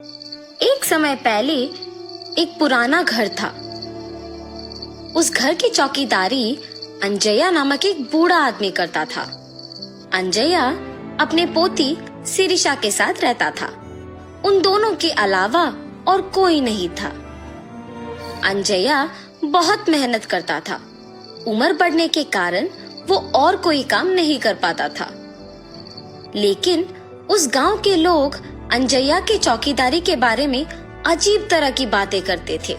एक समय पहले एक पुराना घर था। उस घर की चौकीदारी अंजया नामक एक बूढ़ा आदमी करता था। अंजया अपने पोती शिरीषा के साथ रहता था। उन दोनों के अलावा और कोई नहीं था। अंजया बहुत मेहनत करता था। उम्र बढ़ने के कारण वो और कोई काम नहीं कर पाता था। लेकिन उस गांव के लोग अंजया की चौकीदारी के बारे में अजीब तरह की बातें करते थे।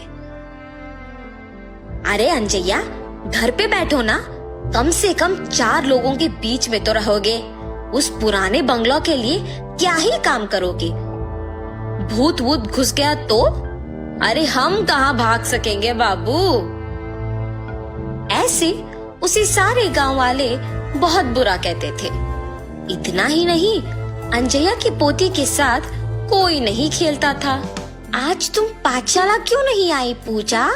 अरे अंजया, घर पे बैठो ना, कम से कम 4 लोगों के बीच में तो रहोगे। उस पुराने बंगलो के लिए क्या ही काम करोगे? भूत वूत घुस गया तो? अरे हम कहाँ भाग सकेंगे बाबू। ऐसे उसे सारे गांव वाले बहुत बुरा कहते थे। इतना ही नहीं, अंजया की पोती के साथ कोई नहीं खेलता था। आज तुम पाठशाला क्यों नहीं आई पूजा?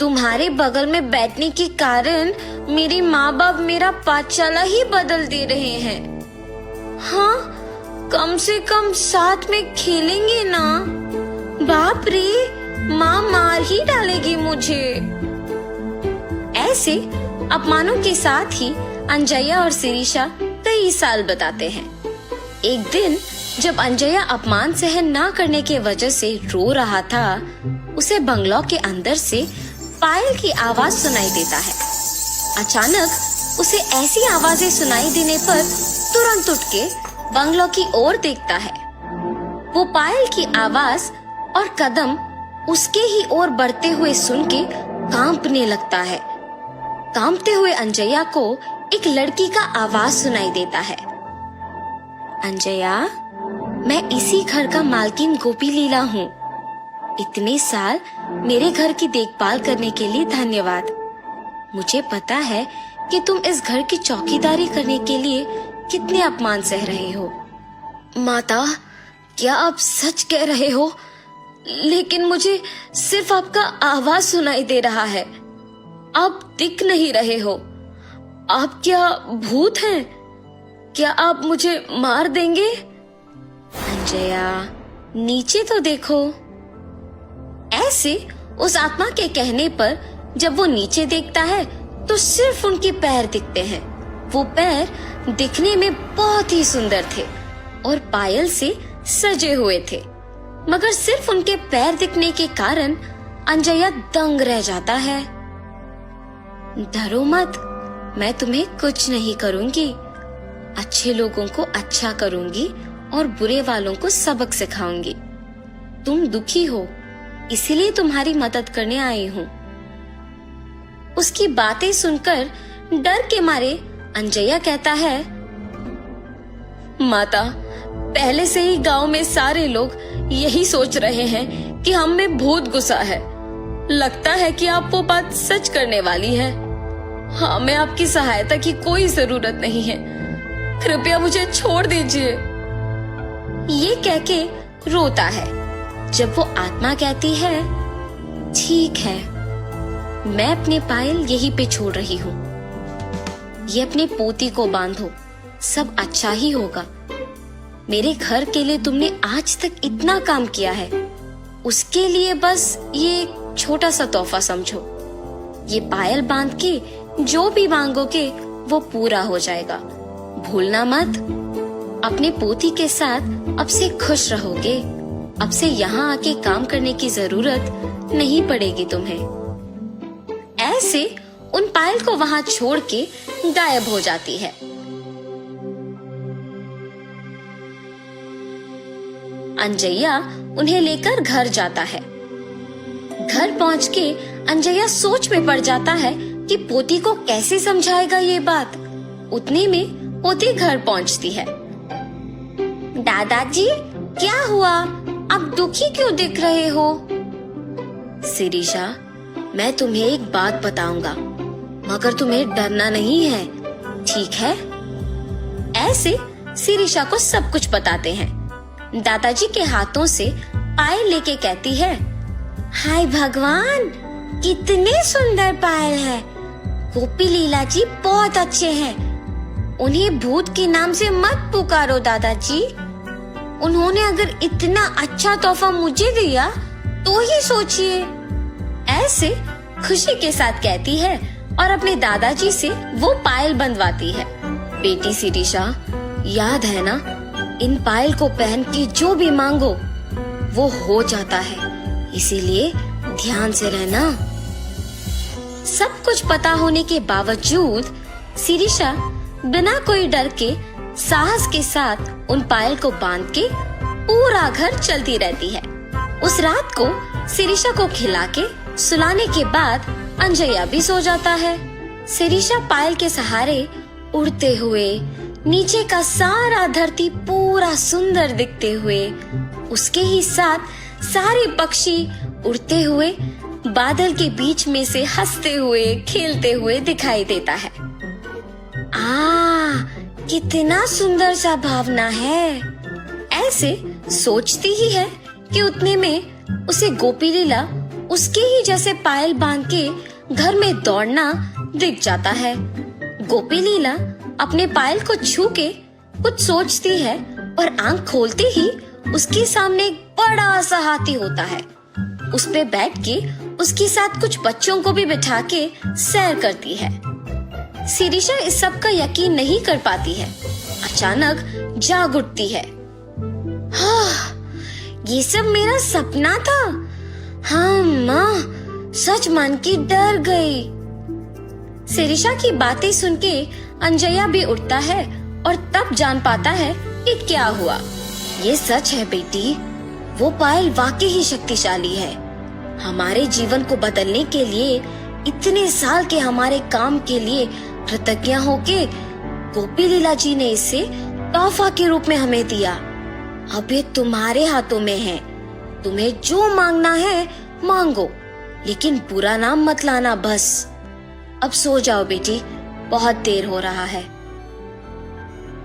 तुम्हारे बगल में बैठने के कारण मेरे माँ बाप मेरा पाठशाला ही बदल दे रहे हैं। हाँ, कम से कम साथ में खेलेंगे ना। बाप रे, माँ मार ही डालेगी मुझे। ऐसे अपमानों के साथ ही अंजया और शिरीषा कई साल बताते हैं। एक दिन जब अंजया अपमान सहन ना करने के वजह से रो रहा था, उसे बंगलो के अंदर से पायल की आवाज सुनाई देता है। अचानक उसे ऐसी आवाजें सुनाई देने पर तुरंत उठ के बंगलो की ओर देखता है। वो पायल की आवाज और कदम उसके ही ओर बढ़ते हुए सुन के कांपने लगता है। कांपते हुए अंजया को एक लड़की का आवाज सुनाई देता है। अंजया, मैं इसी घर का मालकिन गोपी लीला हूँ। इतने साल मेरे घर की देखभाल करने के लिए धन्यवाद। मुझे पता है कि तुम इस घर की चौकीदारी करने के लिए कितने अपमान सह रहे हो। माता, क्या आप सच कह रहे हो? लेकिन मुझे सिर्फ आपका आवाज सुनाई दे रहा है। आप दिख नहीं रहे हो। आप क्या भूत हैं? क्या आप मुझे मार देंगे? अंजया, नीचे तो देखो। ऐसे उस आत्मा के कहने पर जब वो नीचे देखता है तो सिर्फ उनके पैर दिखते हैं। वो पैर दिखने में बहुत ही सुंदर थे और पायल से सजे हुए थे, मगर सिर्फ उनके पैर दिखने के कारण अंजया दंग रह जाता है। डरो मत, मैं तुम्हें कुछ नहीं करूंगी। अच्छे लोगों को अच्छा करूंगी और बुरे वालों को सबक सिखाऊंगी। तुम दुखी हो, इसीलिए तुम्हारी मदद करने आई हूँ। उसकी बातें सुनकर डर के मारे अंजया कहता है, माता, पहले से ही गांव में सारे लोग यही सोच रहे हैं कि हम में भूत घुसा है। लगता है कि आप वो बात सच करने वाली है। हमें आपकी सहायता की कोई जरूरत नहीं है। कृपया मुझे छोड़ दीजिए। ये कह के रोता है। जब वो आत्मा कहती है, ठीक है, मैं अपने पायल यहीं पे छोड़ रही हूँ। ये अपने पोती को बांधो, सब अच्छा ही होगा। मेरे घर के लिए तुमने आज तक इतना काम किया है, उसके लिए बस ये छोटा सा तोहफा समझो। ये पायल बांध के जो भी मांगोगे वो पूरा हो जाएगा। भूलना मत। अपने पोती के साथ अब से खुश रहोगे। अब से यहाँ आके काम करने की जरूरत नहीं पड़ेगी तुम्हें। ऐसे उन पायल को वहाँ छोड़ के गायब हो जाती है। अंजया उन्हें लेकर घर जाता है। घर पहुँच के अंजया सोच में पड़ जाता है कि पोती को कैसे समझाएगा ये बात। उतने में पोती घर पहुँचती है। दादाजी, क्या हुआ? आप दुखी क्यों दिख रहे हो? शिरीषा, मैं तुम्हें एक बात बताऊंगा, मगर तुम्हें डरना नहीं है, ठीक है? ऐसे शिरीषा को सब कुछ बताते हैं। दादाजी के हाथों से पायल लेके कहती है, हाय भगवान, कितने सुंदर पायल है। गोपी लीला जी बहुत अच्छे हैं। उन्हें भूत के नाम से मत पुकारो दादाजी। उन्होंने अगर इतना अच्छा तोहफा मुझे दिया तो ही सोचिए। ऐसे खुशी के साथ कहती है और अपने दादाजी से वो पायल बंधवाती है। बेटी शिरीषा, याद है ना, इन पायल को पहन के जो भी मांगो वो हो जाता है, इसीलिए ध्यान से रहना। सब कुछ पता होने के बावजूद शिरीषा बिना कोई डर के साहस के साथ उन पायल को बांध के पूरा घर चलती रहती है। उस रात को शिरीषा को खिला के सुलाने के बाद अंजया भी सो जाता है। शिरीषा पायल के सहारे उड़ते हुए नीचे का सारा धरती पूरा सुंदर दिखते हुए, उसके ही साथ सारे पक्षी उड़ते हुए बादल के बीच में से हंसते हुए खेलते हुए दिखाई देता है। कितना सुंदर सा भावना है। ऐसे सोचती ही है कि उतने में उसे गोपी लीला उसके ही जैसे पायल बांध के घर में दौड़ना दिख जाता है। गोपी लीला अपने पायल को छू के कुछ सोचती है और आंख खोलते ही उसके सामने एक बड़ा सा हाथी होता है। उस पे बैठ के उसके साथ कुछ बच्चों को भी बिठा के सैर करती है। शिरीषा इस सब का यकीन नहीं कर पाती है। अचानक जाग उठती है। ये सब मेरा सपना था। हाँ माँ, सच मान के डर गई। शिरीषा की बातें सुन के अंजया भी उठता है और तब जान पाता है कि क्या हुआ। ये सच है बेटी, वो पायल वाकई ही शक्तिशाली है। हमारे जीवन को बदलने के लिए, इतने साल के हमारे काम के लिए कृतज्ञ होके गोपी लीला जी ने इसे तोहफा के रूप में हमें दिया। अब ये तुम्हारे हाथों में है। तुम्हें जो मांगना है मांगो, लेकिन बुरा नाम मत लाना बस। अब सो जाओ बेटी, बहुत देर हो रहा है।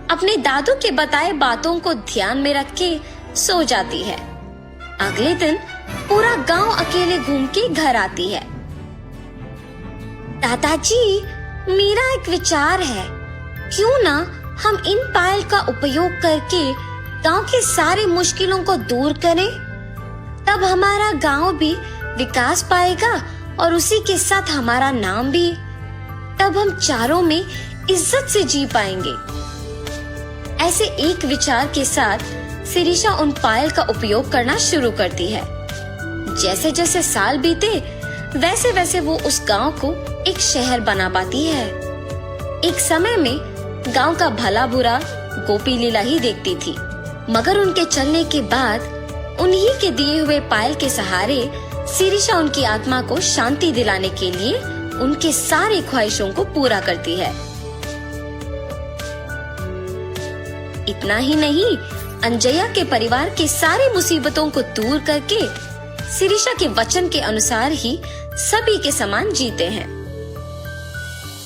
अपने दादू के बताए बातों को ध्यान में रख के सो जाती है। अगले दिन पूरा गांव अकेले घूम के घर आती है। दादाजी, मेरा एक विचार है, क्यों ना हम इन पायल का उपयोग करके गांव के सारे मुश्किलों को दूर करें। तब हमारा गांव भी विकास पाएगा और उसी के साथ हमारा नाम भी। तब हम चारों में इज्जत से जी पाएंगे। ऐसे एक विचार के साथ शिरीषा उन पायल का उपयोग करना शुरू करती है। जैसे जैसे साल बीते वैसे वैसे वो उस गांव को एक शहर बना पाती है। एक समय में गांव का भला बुरा गोपी लीला ही देखती थी, मगर उनके चलने के बाद उन्हीं के दिए हुए पायल के सहारे शिरीषा उनकी आत्मा को शांति दिलाने के लिए उनके सारे ख्वाहिशों को पूरा करती है। इतना ही नहीं, अंजया के परिवार के सारे मुसीबतों को दूर करके शिरीषा के वचन के अनुसार ही सभी के समान जीते हैं।